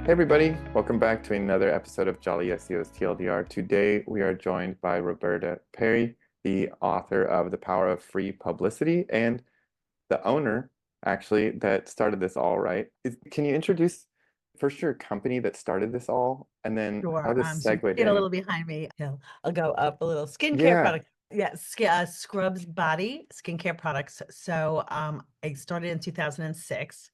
Hey everybody, welcome back to another episode of Jolly SEO's TLDR. Today we are joined by Roberta Perry, the author of The Power of Free Publicity and the owner, actually, that started this all, right? Can you introduce first your company that started this all and then how Sure. this So you segued get a in? little behind me. I'll go up a little. Skincare Yeah, product. Yeah, ScrubzBody skincare products. So I started in 2006,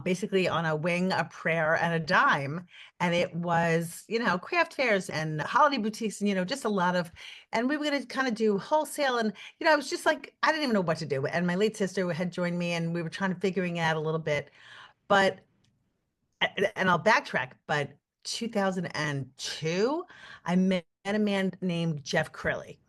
basically on a wing, a prayer, and a dime. And it was, craft fairs and holiday boutiques and, just a lot of, and we were going to kind of do wholesale. And, I was just like, I didn't even know what to do. And my late sister had joined me and we were trying to figuring out a little bit. But and I'll backtrack, but 2002, I met a man named Jeff Crilly.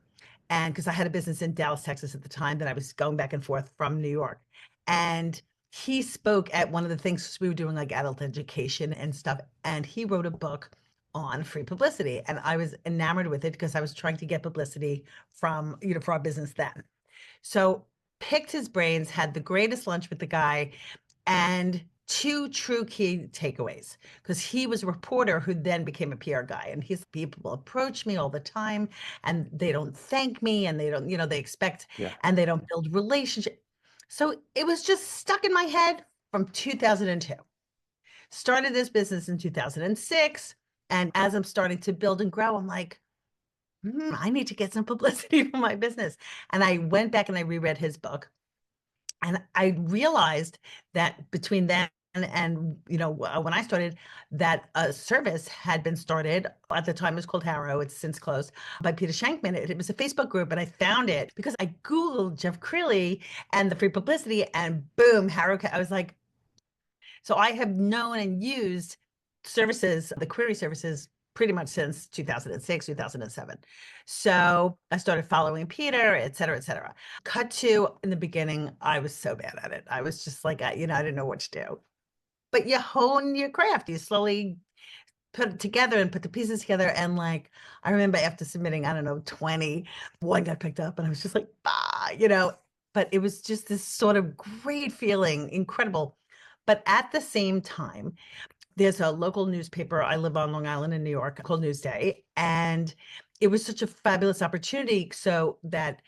And because I had a business in Dallas, Texas at the time that I was going back and forth from New York. And he spoke at one of the things we were doing, like adult education and stuff. And he wrote a book on free publicity. And I was enamored with it because I was trying to get publicity from, for our business then. So picked his brains, had the greatest lunch with the guy, and two true key takeaways, because he was a reporter who then became a PR guy, and his people approach me all the time and they don't thank me and they don't, they expect, yeah. and they don't build relationship. So it was just stuck in my head from 2002. Started this business in 2006, and as I'm starting to build and grow, I'm like, I need to get some publicity for my business. And I went back and I reread his book, and I realized that between then and when I started, that a service had been started at the time. It was called HARO. It's since closed, by Peter Shankman. It was a Facebook group, and I found it because I Googled Jeff Crilly and the free publicity, and boom, HARO. I was like, so I have known and used services, the query services, pretty much since 2006, 2007. So I started following Peter, et cetera, et cetera. Cut to, in the beginning, I was so bad at it. I was just like, I didn't know what to do. But you hone your craft. You slowly put it together and put the pieces together. And like, I remember after submitting, I don't know, 20, one got picked up and I was just like, but it was just this sort of great feeling, incredible. But at the same time, there's a local newspaper. I live on Long Island in New York called Newsday. And it was such a fabulous opportunity. So that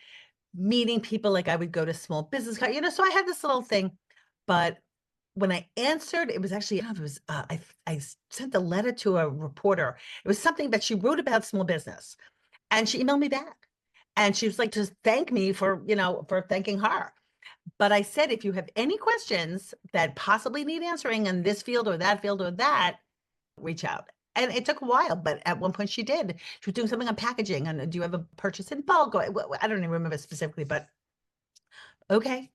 meeting people, like I would go to small business, so I had this little thing. But when I answered, it was actually, it was, I sent a letter to a reporter. It was something that she wrote about small business. And she emailed me back. And she was like, to thank me for, for thanking her. But I said, if you have any questions that possibly need answering in this field or that, reach out. And it took a while, but at one point she did. She was doing something on packaging. And do you have a purchase in bulk? I don't even remember specifically, but okay,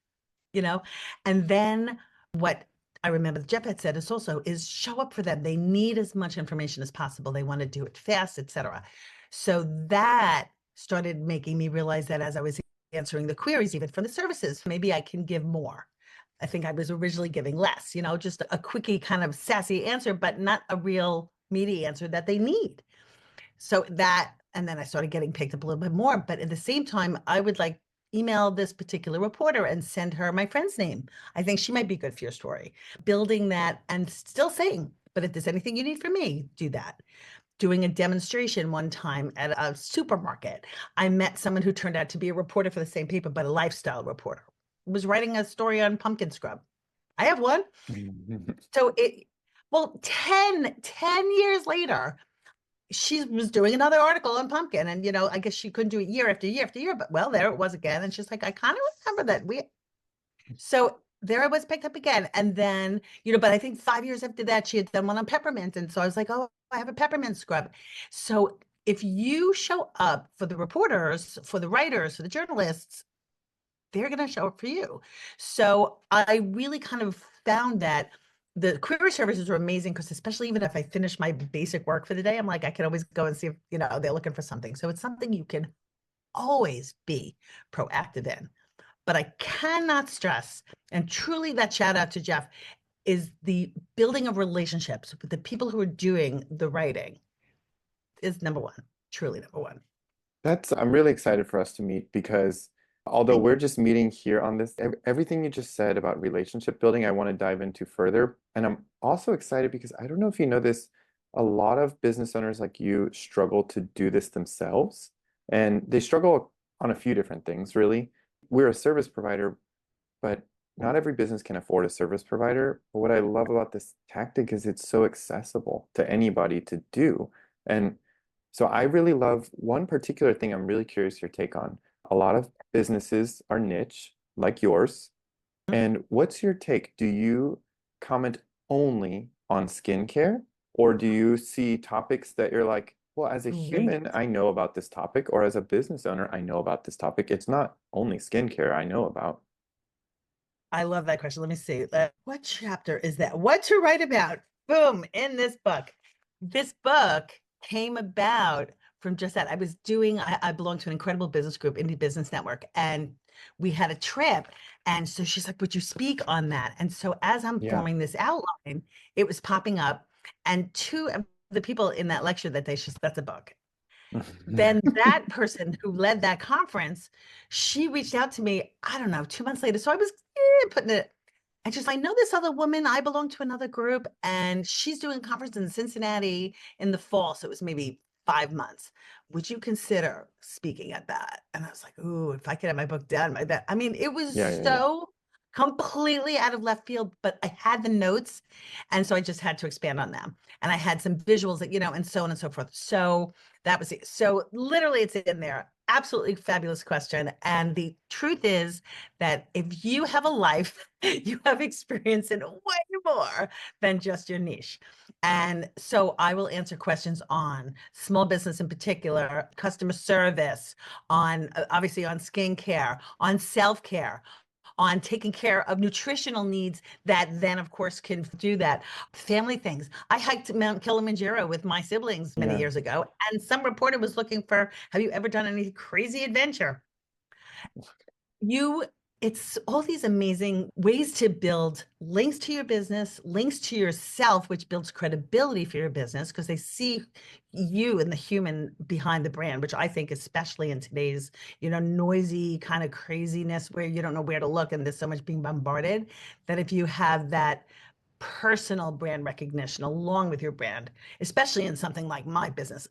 And then what I remember Jeff had said is show up for them. They need as much information as possible. They want to do it fast, etc. So that started making me realize that as I was answering the queries, even from the services, maybe I can give more. I think I was originally giving less, just a quickie kind of sassy answer, but not a real meaty answer that they need. So that, and then I started getting picked up a little bit more. But at the same time, I would like email this particular reporter and send her my friend's name. I think she might be good for your story. Building that and still saying, but if there's anything you need from me, do that. Doing a demonstration one time at a supermarket. I met someone who turned out to be a reporter for the same paper, but a lifestyle reporter. Was writing a story on pumpkin scrub. I have one. So well, 10 years later, she was doing another article on pumpkin, and I guess she couldn't do it year after year after year, but well, there it was again. And she's like, I kind of remember that so there I was picked up again. And then, but I think 5 years after that, she had done one on peppermint. And so I was like, oh, I have a peppermint scrub. So if you show up for the reporters, for the writers, for the journalists, they're going to show up for you. So I really kind of found that the query services are amazing, because especially even if I finish my basic work for the day, I'm like, I can always go and see if, they're looking for something. So it's something you can always be proactive in. But I cannot stress, and truly that shout out to Jeff, is the building of relationships with the people who are doing the writing is number one, truly number one. I'm really excited for us to meet because Although And we're just meeting here on this, everything you just said about relationship building, I want to dive into further. And I'm also excited because I don't know if you know this, a lot of business owners like you struggle to do this themselves. And they struggle on a few different things, really. We're a service provider, but not every business can afford a service provider. But what I love about this tactic is it's so accessible to anybody to do. And so I really love one particular thing I'm really curious your take on. A lot of businesses are niche, like yours. And what's your take? Do you comment only on skincare, or do you see topics that you're like, well, as a great. human, I know about this topic, or as a business owner, I know about this topic. It's not only skincare I know about. I love that question. Let me see. What chapter is that? What to write about? Boom, in this book. This book came about from just that. I belong to an incredible business group, Indie Business Network, and we had a trip. And so she's like, would you speak on that? And so as I'm Yeah. forming this outline, it was popping up. And two of the people in that lecture that day, that's a book. Then that person who led that conference, she reached out to me, I don't know, 2 months later. So I was putting it, and she's like, I know this other woman. I belong to another group, and she's doing a conference in Cincinnati in the fall. So it was maybe 5 months. Would you consider speaking at that? And I was like, ooh, if I could have my book done, my that. I mean, it was Yeah, yeah, yeah. so completely out of left field, but I had the notes. And so I just had to expand on them. And I had some visuals that, and so on and so forth. So that was it. So literally it's in there. Absolutely fabulous question. And the truth is that if you have a life, you have experience in way more than just your niche. And so I will answer questions on small business in particular, customer service, on obviously on skincare, on self-care, on taking care of nutritional needs that then of course can do that. Family things. I hiked Mount Kilimanjaro with my siblings many Yeah. years ago, and some reporter was looking for, have you ever done any crazy adventure? You It's all these amazing ways to build links to your business, links to yourself, which builds credibility for your business because they see you and the human behind the brand, which I think especially in today's, noisy kind of craziness where you don't know where to look and there's so much being bombarded, that if you have that personal brand recognition along with your brand, especially in something like my business,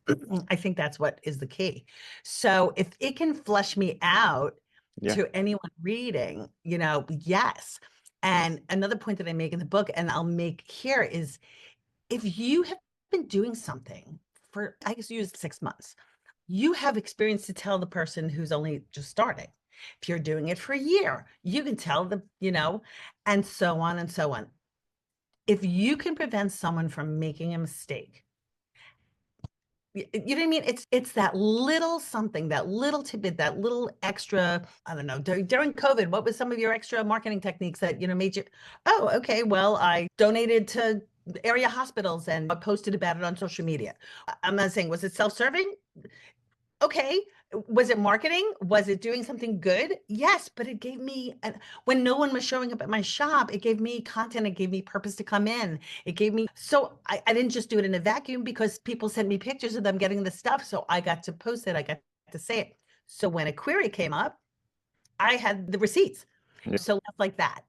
I think that's what is the key. So if it can flesh me out Yeah. to anyone reading, yes. And another point that I make in the book, and I'll make here, is if you have been doing something for, I guess, use 6 months, you have experience to tell the person who's only just starting. If you're doing it for a year, you can tell them, and so on and so on. If you can prevent someone from making a mistake, you know what I mean? It's that little something, that little tidbit, that little extra, I don't know, during COVID, what was some of your extra marketing techniques that, made you, oh, okay, well, I donated to area hospitals and I posted about it on social media. I'm not saying, was it self-serving? Okay. Was it marketing? Was it doing something good? Yes, but it gave me, when no one was showing up at my shop, it gave me content. It gave me purpose to come in. It gave me, so I didn't just do it in a vacuum because people sent me pictures of them getting the stuff. So I got to post it. I got to say it. So when a query came up, I had the receipts. Yeah. So stuff like that.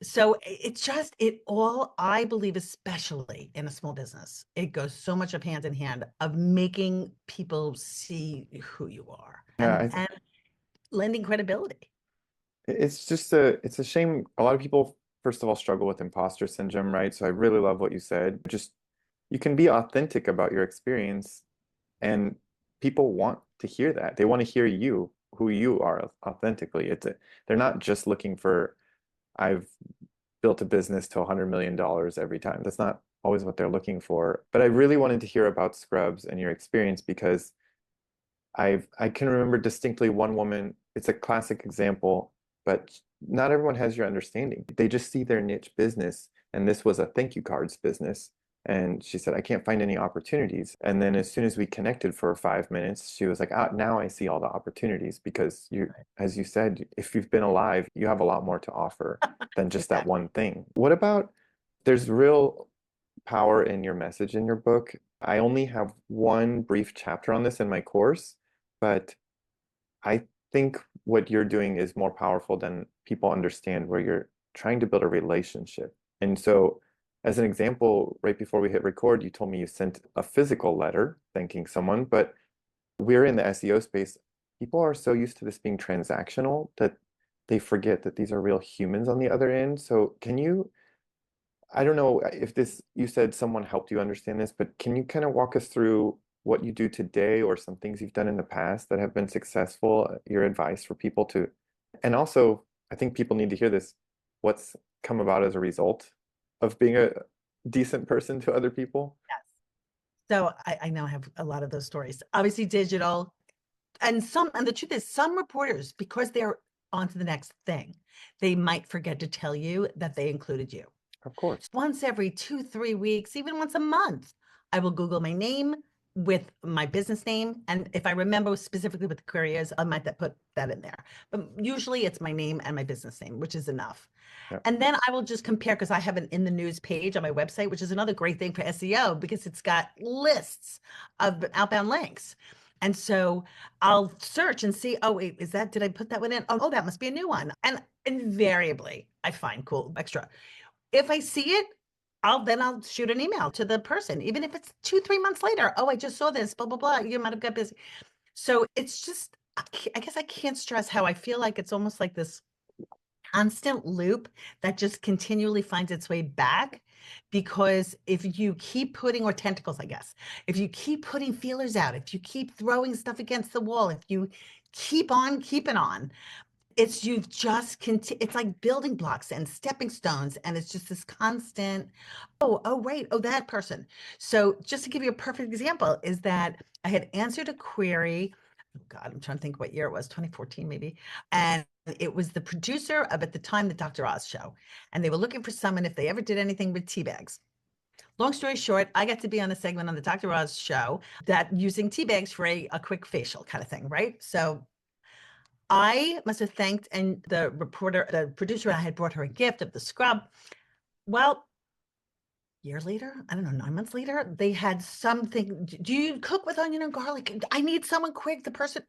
So it all, I believe, especially in a small business, it goes so much of hand in hand of making people see who you are Yeah, and lending credibility. it's a shame. A lot of people, first of all, struggle with imposter syndrome, right? So I really love what you said. Just you can be authentic about your experience, and people want to hear that. They want to hear you, who you are authentically. They're not just looking for, I've built a business to $100 million every time. That's not always what they're looking for. But I really wanted to hear about Scrubs and your experience because I can remember distinctly one woman, it's a classic example, but not everyone has your understanding. They just see their niche business, and this was a thank you cards business. And she said, I can't find any opportunities. And then as soon as we connected for 5 minutes, she was like, ah, now I see all the opportunities because as you said, if you've been alive, you have a lot more to offer than just that Exactly. one thing. What about, there's real power in your message in your book. I only have one brief chapter on this in my course, but I think what you're doing is more powerful than people understand, where you're trying to build a relationship. And so, as an example, right before we hit record, you told me you sent a physical letter thanking someone, but we're in the SEO space. People are so used to this being transactional that they forget that these are real humans on the other end. So, can you, I don't know if this, you said someone helped you understand this, but can you kind of walk us through what you do today or some things you've done in the past that have been successful, your advice for people to, and also, I think people need to hear this, what's come about as a result of being a decent person to other people? Yes. So I know I have a lot of those stories. Obviously, digital, and the truth is, some reporters, because they're on to the next thing, they might forget to tell you that they included you. Of course. Once every 2, 3 weeks, even once a month, I will Google my name with my business name. And if I remember specifically what the query is, I might put that in there. But usually it's my name and my business name, which is enough. Yeah. And then I will just compare, because I have an in the news page on my website, which is another great thing for SEO because it's got lists of outbound links. And so I'll search and see, oh, wait, did I put that one in? Oh, that must be a new one. And invariably I find cool extra. If I see it, I'll shoot an email to the person, even if it's 2, 3 months later. Oh, I just saw this, blah, blah, blah. You might have got busy. So it's just, I guess I can't stress how I feel like it's almost like this constant loop that just continually finds its way back. Because if you keep putting, or tentacles, I guess, if you keep putting feelers out, if you keep throwing stuff against the wall, if you keep on keeping on, you've just it's like building blocks and stepping stones, and it's just this constant, oh right, oh, that person. So just to give you a perfect example is that I had answered a query, oh God, I'm trying to think what year it was, 2014 maybe, and it was the producer of, at the time, the Dr. Oz show, and they were looking for someone if they ever did anything with tea bags. Long story short, I got to be on a segment on the Dr. Oz show that using tea bags for a quick facial kind of thing, right? So I must have thanked, and the producer, I had brought her a gift of the scrub. Well, year later, I don't know, 9 months later, they had something. Do you cook with onion and garlic? I need someone quick. The person,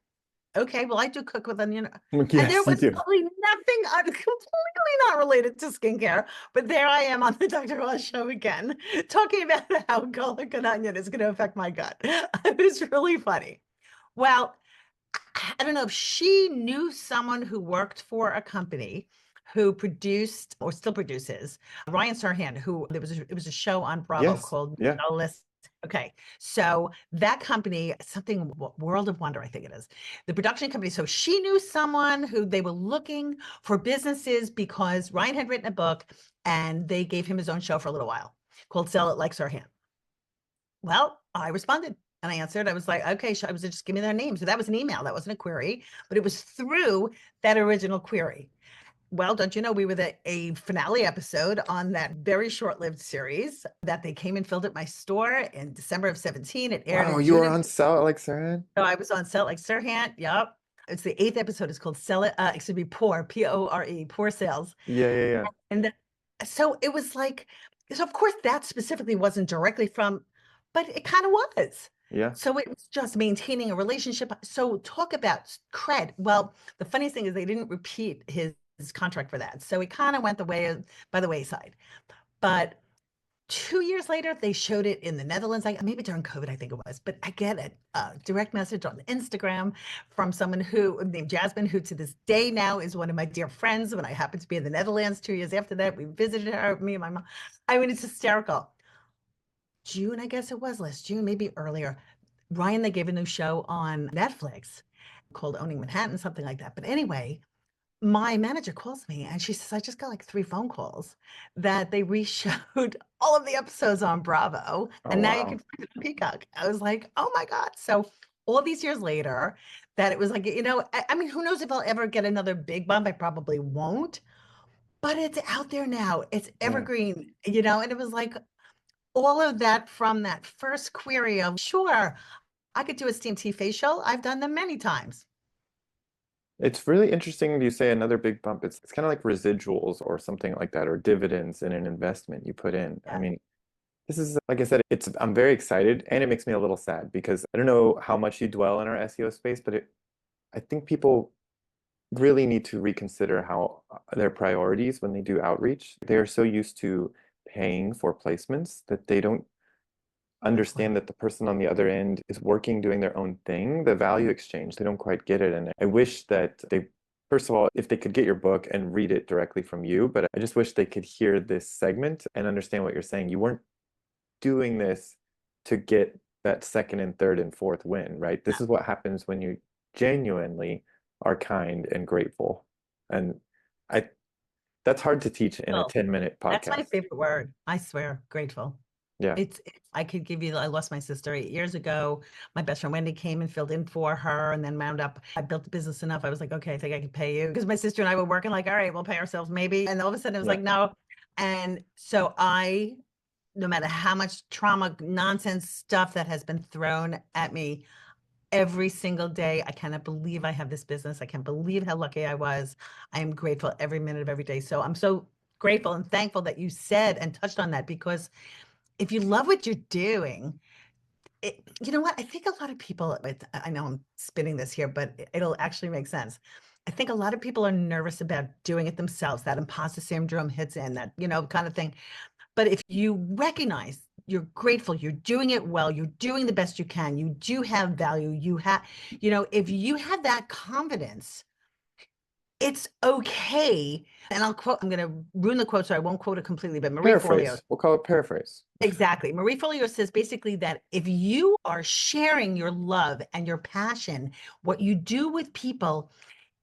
okay, well, I do cook with onion. And there Yes, you was do. completely nothing, completely not related to skincare. But there I am on the Dr. Oz show again, talking about how garlic and onion is going to affect my gut. It was really funny. Well, I don't know if she knew someone who worked for a company who produced, or still produces, Ryan Serhant, who it was a show on Bravo Yes. called Yeah. No List. Okay, so that company, something World of Wonder, I think it is, the production company. So she knew someone who they were looking for businesses because Ryan had written a book, and they gave him his own show for a little while called Sell It Like Serhant. Well, I responded and I answered. I was like, okay, I was just give me their name. So that was an email. That wasn't a query, but it was through that original query. Well, don't you know, we were a finale episode on that very short-lived series that they came and filmed at my store in December of 17. It aired Wow, in you June were of, on Sell It Like Serhant? so I was on Sell It Like Serhant. Yep. It's the 8th episode. It's called Sell It, excuse me, Poor, Pore, Poor Sales. Yeah, yeah, yeah. And so it was like, so of course that specifically wasn't directly from, but it kind of was. Yeah. So it was just maintaining a relationship. So talk about cred. Well, the funniest thing is they didn't repeat his contract for that. So it kind of went by the wayside. But 2 years later, they showed it in the Netherlands, like maybe during COVID, I think it was. But I get a direct message on Instagram from someone named Jasmine, who to this day now is one of my dear friends. When I happened to be in the Netherlands 2 years after that, we visited her, me and my mom. I mean, it's hysterical. June, I guess it was last June, maybe earlier. Ryan, they gave a new show on Netflix called Owning Manhattan, something like that. But anyway, my manager calls me and she says, I just got like 3 phone calls that they reshowed all of the episodes on Bravo. Oh, And now you wow. can find it on Peacock. I was like, oh my God. So all these years later, that it was like, I mean, who knows if I'll ever get another big bump? I probably won't, but it's out there now. It's Yeah. evergreen, and it was like all of that from that first query of, sure, I could do a steam tea facial. I've done them many times. It's really interesting you say another big bump. It's kind of like residuals or something like that, or dividends in an investment you put in. I Yeah. mean, this is, like I said, I'm very excited and it makes me a little sad because I don't know how much you dwell in our SEO space, but I think people really need to reconsider how their priorities when they do outreach. They are so used to paying for placements that they don't understand that the person on the other end is working, doing their own thing, the value exchange, they don't quite get it. And I wish that they, first of all, if they could get your book and read it directly from you, but I just wish they could hear this segment and understand what you're saying. You weren't doing this to get that second and third and fourth win, right? This is what happens when you genuinely are kind and grateful. And I that's hard to teach in a Well, 10-minute that's my podcast. favorite word. I swear, grateful. Yeah. I could give you, I lost my sister 8 years ago. My best friend Wendy came and filled in for her and then wound up, I built the business enough. I was like, okay, I think I can pay you. Because my sister and I were working like, all right, we'll pay ourselves maybe. And all of a sudden it was Yeah. like, no. And so no matter how much trauma, nonsense stuff that has been thrown at me every single day, I cannot believe I have this business. I can't believe how lucky I was. I am grateful every minute of every day. So I'm so grateful and thankful that you said and touched on that, because if you love what you're doing, you know what? I think a lot of people, I know I'm spinning this here, but it'll actually make sense. I think a lot of people are nervous about doing it themselves. That imposter syndrome hits in, that, kind of thing. But if you recognize you're grateful, you're doing it well, you're doing the best you can, you do have value, if you have that confidence, it's okay. And I'm going to ruin the quote, so I won't quote it completely, but Marie Forleo. Paraphrase. We'll call it paraphrase. Exactly. Marie Forleo says basically that if you are sharing your love and your passion, what you do with people,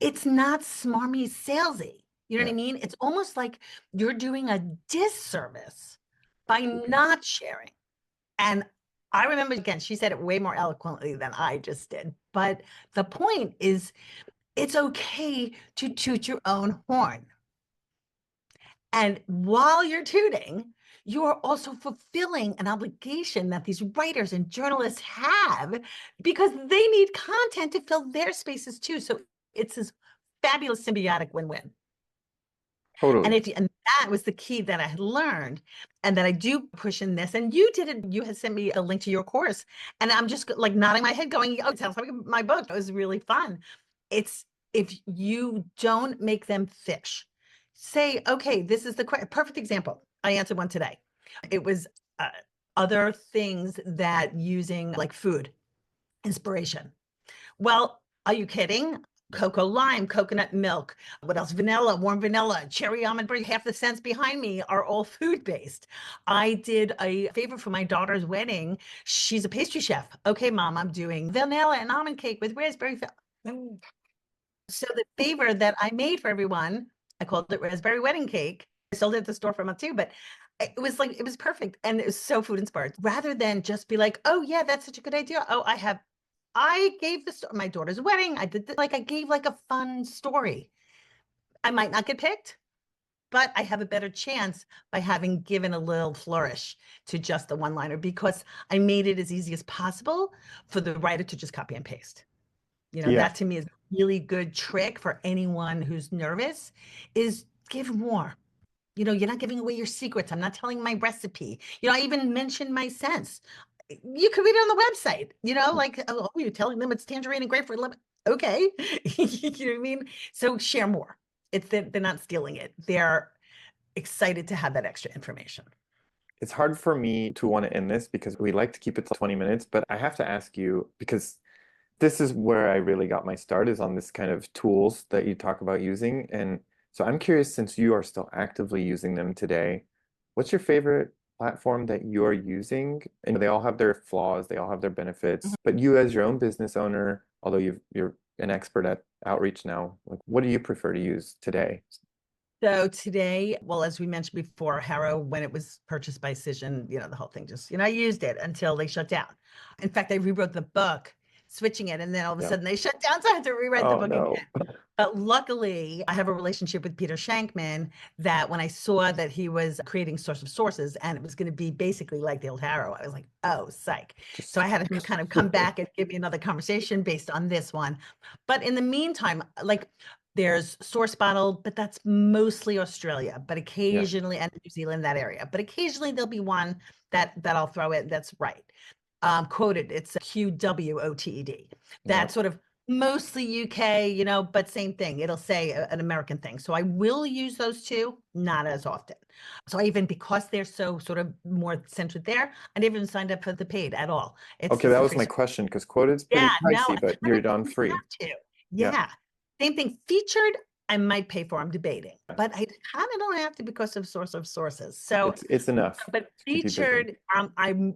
it's not smarmy salesy. You know what Yeah. I mean? It's almost like you're doing a disservice by not sharing. And I remember, again, she said it way more eloquently than I just did. But the point is, it's okay to toot your own horn. And while you're tooting, you are also fulfilling an obligation that these writers and journalists have, because they need content to fill their spaces too. So it's this fabulous symbiotic win-win. Totally. And that was the key that I had learned, and that I do push in this. And you did it. You had sent me a link to your course, and I'm just like nodding my head, going, "Oh, it sounds like my book." It was really fun. It's If you don't make them fish, say, "Okay, this is the perfect example." I answered one today. It was uh, other things that using like food inspiration. Well, are you kidding? Cocoa lime, coconut milk, what else? Vanilla, warm vanilla, cherry almond bread. Half the scents behind me are all food based. I did a favor for my daughter's wedding. She's a pastry chef. Okay, mom, I'm doing vanilla and almond cake with raspberry. So the favor that I made for everyone, I called it raspberry wedding cake. I sold it at the store for a month too, but it was perfect. And it was so food inspired, rather than just be like, oh yeah, that's such a good idea. Oh, I gave my daughter's wedding. I gave like a fun story. I might not get picked, but I have a better chance by having given a little flourish to just the one liner, because I made it as easy as possible for the writer to just copy and paste. Yeah. That to me is a really good trick for anyone who's nervous, is give more. You're not giving away your secrets. I'm not telling my recipe. I even mentioned my scents. You could read it on the website, like, oh, you're telling them it's tangerine and grapefruit lemon. Okay. You know what I mean? So share more. It's that they're not stealing it. They're excited to have that extra information. It's hard for me to want to end this because we like to keep it to 20 minutes, but I have to ask you because this is where I really got my start is on this kind of tools that you talk about using. And so I'm curious, since you are still actively using them today, what's your favorite platform that you are using? And they all have their flaws, they all have their benefits, but you as your own business owner, although you're an expert at outreach now, like what do you prefer to use today? So today, well, as we mentioned before, HARO, when it was purchased by Cision, the whole thing just, I used it until they shut down. In fact, I rewrote the book, switching it, and then all of a Yeah. sudden they shut down, so I had to rewrite the Oh book again. no. But luckily, I have a relationship with Peter Shankman, that when I saw that he was creating Source of Sources and it was going to be basically like the old HARO, I was like, oh, psych. So I had him kind of come back and give me another conversation based on this one. But in the meantime, like, there's Source Bottle, but that's mostly Australia, but Yeah. occasionally, and New Zealand, that area. But occasionally there'll be one that I'll throw in. That's right. Quoted, it's QWOTED. Yeah. That sort of mostly UK, but same thing. It'll say an American thing. So I will use those two, not as often. So I even, because they're so sort of more centered there, I never even signed up for the paid at all. It's Okay, just that a was free. my question because quoted's pretty Yeah, no, pricey, but I don't you're on think we free. have to. Yeah. Yeah. Same thing. Featured, I might pay for. I'm debating, but I kind of don't have to because of source of sources. So, It's enough but to keep you busy. featured, I'm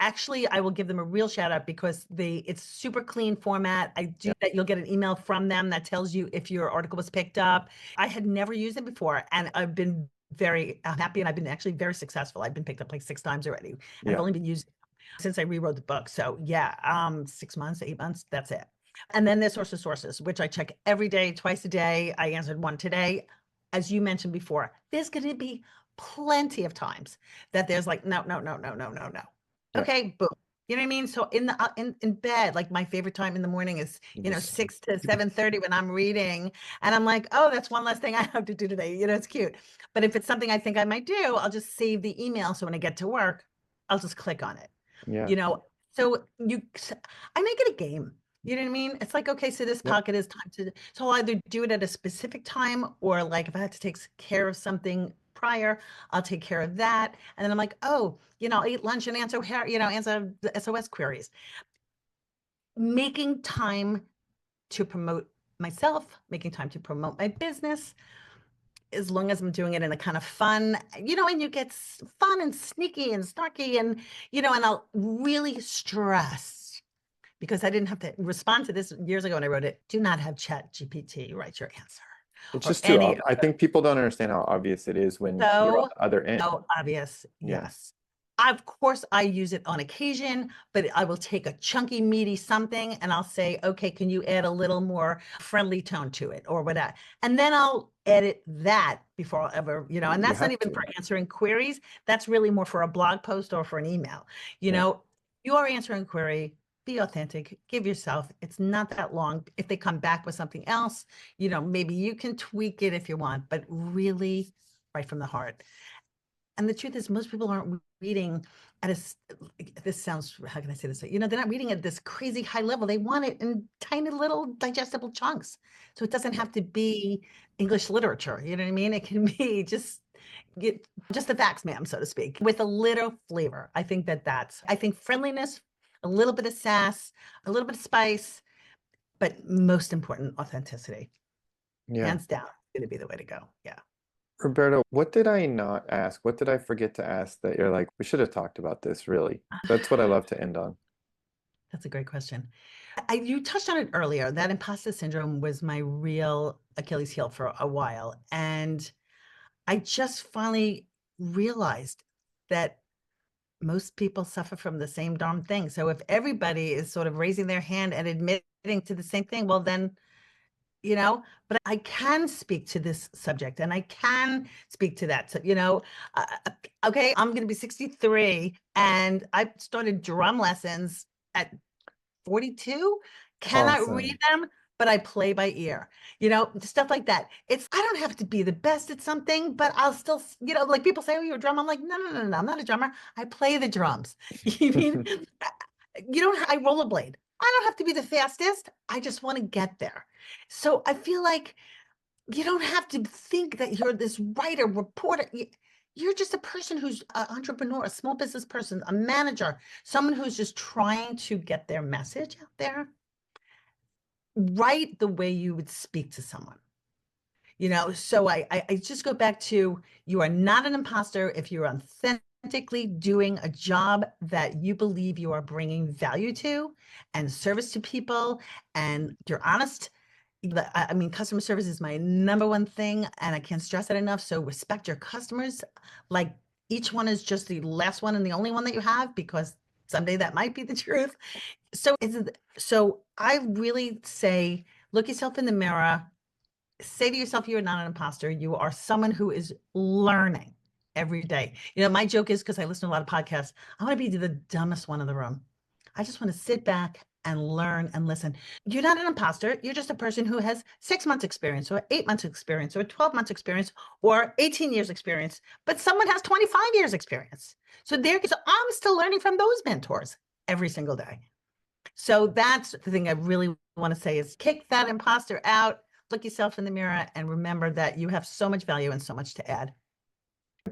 actually, I will give them a real shout out because it's super clean format. I do that. You'll get an email from them that tells you if your article was picked up. I had never used it before, and I've been very happy, and I've been actually very successful. I've been picked up like 6 times already, and I've Yeah. only been using it since I rewrote the book. So yeah, 6 months, 8 months, that's it. And then there's source of sources, which I check every day, twice a day. I answered one today. As you mentioned before, there's going to be plenty of times that there's like, no, no, no, no, no, no, no. Yeah. Okay, boom. You know what I mean? So in bed, like my favorite time in the morning is, Just 6 to 7:30 when I'm reading. And I'm like, oh, that's one less thing I have to do today. It's cute. But if it's something I think I might do, I'll just save the email. So when I get to work, I'll just click on it. yeah. So I make it a game. You know what I mean? It's like, okay, so this Yep. pocket is time so I'll either do it at a specific time, or like if I have to take care of something prior, I'll take care of that. And then I'm like, oh, I'll eat lunch and answer the SOS queries. Making time to promote myself, making time to promote my business, as long as I'm doing it in a kind of fun, and you get fun and sneaky and snarky, and and I'll really stress, because I didn't have to respond to this years ago when I wrote it. Do not have Chat GPT write your answer, It's or just too any obvious. I think people don't understand how obvious it is when you're on so the other end. obvious. Yeah. Yes. Of course, I use it on occasion, but I will take a chunky, meaty something and I'll say, okay, can you add a little more friendly tone to it or whatever? And then I'll edit that before I'll ever, and You that's not have even to. for answering queries. That's really more for a blog post or for an email. Yeah. You are answering a query, be authentic, give yourself. It's not that long. If they come back with something else, maybe you can tweak it if you want, but really right from the heart. And the truth is, most people aren't reading at this sounds, how can I say this? They're not reading at this crazy high level. They want it in tiny little digestible chunks. So it doesn't have to be English literature. You know what I mean? It can be just the facts, ma'am, so to speak, with a little flavor. I think friendliness, a little bit of sass, a little bit of spice, but most important, authenticity. Yeah. Hands down, going to be the way to go. Yeah. Roberto, what did I not ask? What did I forget to ask that you're like, we should have talked about this, really? That's what I love to end on. That's a great question. You touched on it earlier. That imposter syndrome was my real Achilles heel for a while. And I just finally realized that most people suffer from the same darn thing. So if everybody is sort of raising their hand and admitting to the same thing, well, then, but I can speak to this subject and I can speak to that. So, uh, okay, I'm going to be 63 and I started drum lessons at 42, cannot read Awesome. them, but I play by ear, stuff like that. I don't have to be the best at something, but I'll still, like people say, oh, you're a drummer. I'm like, no, no, no, no, I'm not a drummer. I play the drums. You mean, I rollerblade. I don't have to be the fastest. I just want to get there. So I feel like you don't have to think that you're this writer, reporter. You're just a person who's an entrepreneur, a small business person, a manager, someone who's just trying to get their message out there. Write the way you would speak to someone. So I just go back to, you are not an imposter if you're authentically doing a job that you believe you are bringing value to and service to people, and you're honest. I mean, customer service is my number one thing, and I can't stress that enough. So respect your customers. Like, each one is just the last one and the only one that you have, because someday that might be the truth. So I really say, look yourself in the mirror, say to yourself, you are not an imposter. You are someone who is learning every day. My joke is, because I listen to a lot of podcasts, I want to be the dumbest one in the room. I just want to sit back and learn and listen. You're not an imposter. You're just a person who has 6 months experience or 8 months experience or 12 months experience or 18 years experience, but someone has 25 years experience. So I'm still learning from those mentors every single day. So that's the thing I really want to say is kick that imposter out, look yourself in the mirror, and remember that you have so much value and so much to add.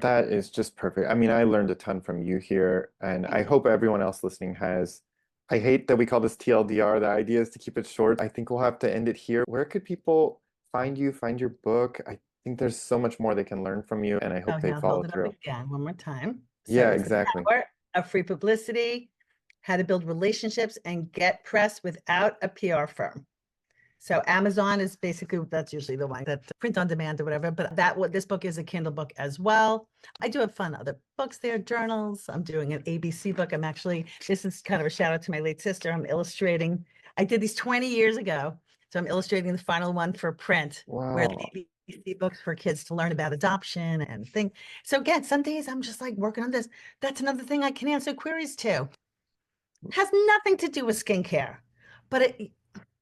That is just perfect. I mean, I learned a ton from you here, and I hope everyone else listening has. I hate that we call this TLDR. The idea is to keep it short. I think we'll have to end it here. Where could people find you, find your book? I think there's so much more they can learn from you, and I Oh, hope they here, I'll follow hold it up through. again one more time. So Yeah, it's the exactly. power of free publicity, how to build relationships and get press without a PR firm. So Amazon is basically, that's usually the one that print on demand or whatever, but this book is a Kindle book as well. I do have fun other books there, journals. I'm doing an ABC book. This is kind of a shout out to my late sister. I'm illustrating. I did these 20 years ago. So I'm illustrating the final one for print, where Wow. the ABC books for kids to learn about adoption and things. So again, some days I'm just like working on this. That's another thing I can answer queries to. Has nothing to do with skincare, but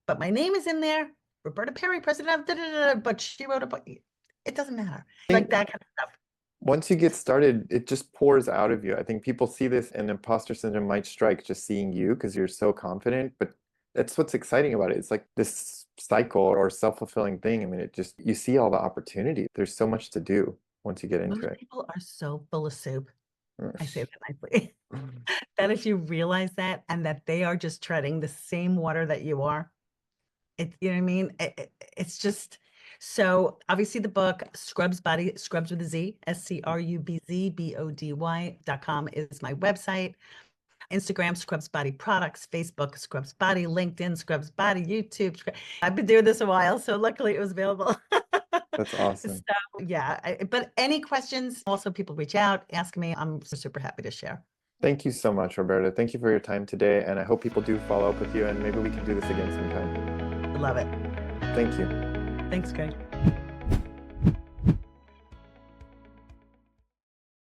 but my name is in there, Roberta Perry, president of but she wrote a book. It doesn't matter. Like that kind of stuff. Once you get started, it just pours out of you. I think people see this and imposter syndrome might strike just seeing you because you're so confident, but that's what's exciting about it. It's like this cycle or self-fulfilling thing. I mean, you see all the opportunity. There's so much to do once you get into Most it. people are so full of soup. I say that nicely. That if you realize that and that they are just treading the same water that you are, you know what I mean? It's just so obviously the book ScrubzBody, Scrubs with a Z, ScrubzBody.com is my website. Instagram, ScrubzBody Products, Facebook, ScrubzBody, LinkedIn, ScrubzBody, YouTube. I've been doing this a while, so luckily it was available. That's awesome. So yeah, but any questions, also people reach out, ask me. I'm super happy to share. Thank you so much, Roberta. Thank you for your time today, and I hope people do follow up with you, and maybe we can do this again sometime. Love it. Thank you. Thanks, Greg.